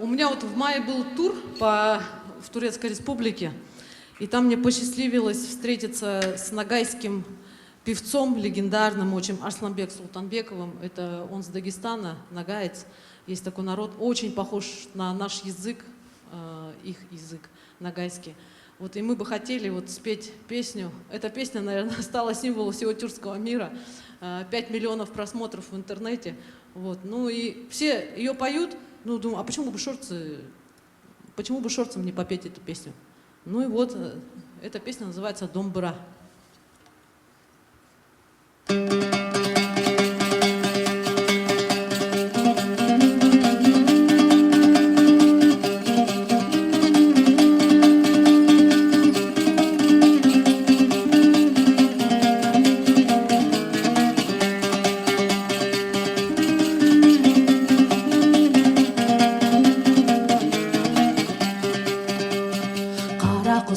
У меня вот в мае был тур в Турецкой Республике, и там мне посчастливилось встретиться с ногайским певцом легендарным очень Арсланбек Султанбековым. Это он с Дагестана, нагаец. Есть такой народ, очень похож на наш язык, их язык ногайский. Вот, и мы бы хотели вот спеть песню. Эта песня, наверное, стала символом всего тюркского мира. 5 миллионов просмотров в интернете. Вот. Ну и все ее поют. Ну, думаю, а почему бы шорцам не попеть эту песню? Ну и вот, эта песня называется «Домбыра».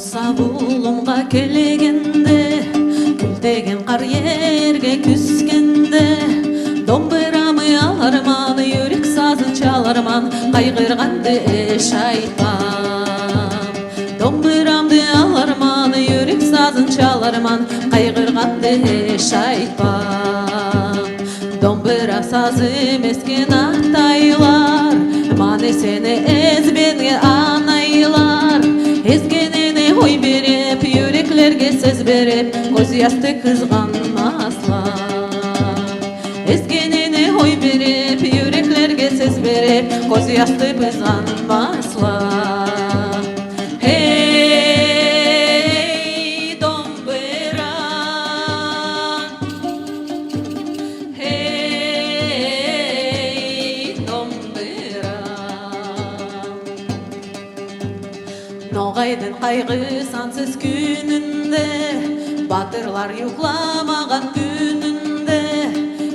Сабулымға келегенде, күлтеген қар ерге күскенде, домбырамы аларман, юрек сазын чаларман, қайғырғанды еш айтпам. Домбырамды аларман, юрек сазын чаларман, қайғырғанды еш айтпам. Домбыра сазы мескен ақтайлар, маны сені ezбенге анайлар, ой беріп, yüreklerге сөз беріп, көз ясты қызғанмаслар. Езгеніне ой беріп, yüreklerге сөз беріп, көз ясты қызғанмаслар. Эй, домбыра, эй, домбыра. Ноғайдың қайғы сансыз күнінде, батырлар юқламаған күнінде,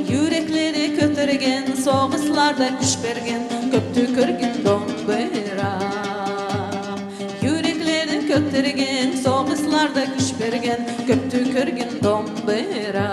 yüreklері көтерген, соғысларда күш берген, көпті көрген домбыра. Yüreklері көтерген, соғысларда күш берген, көпті көрген домбыра.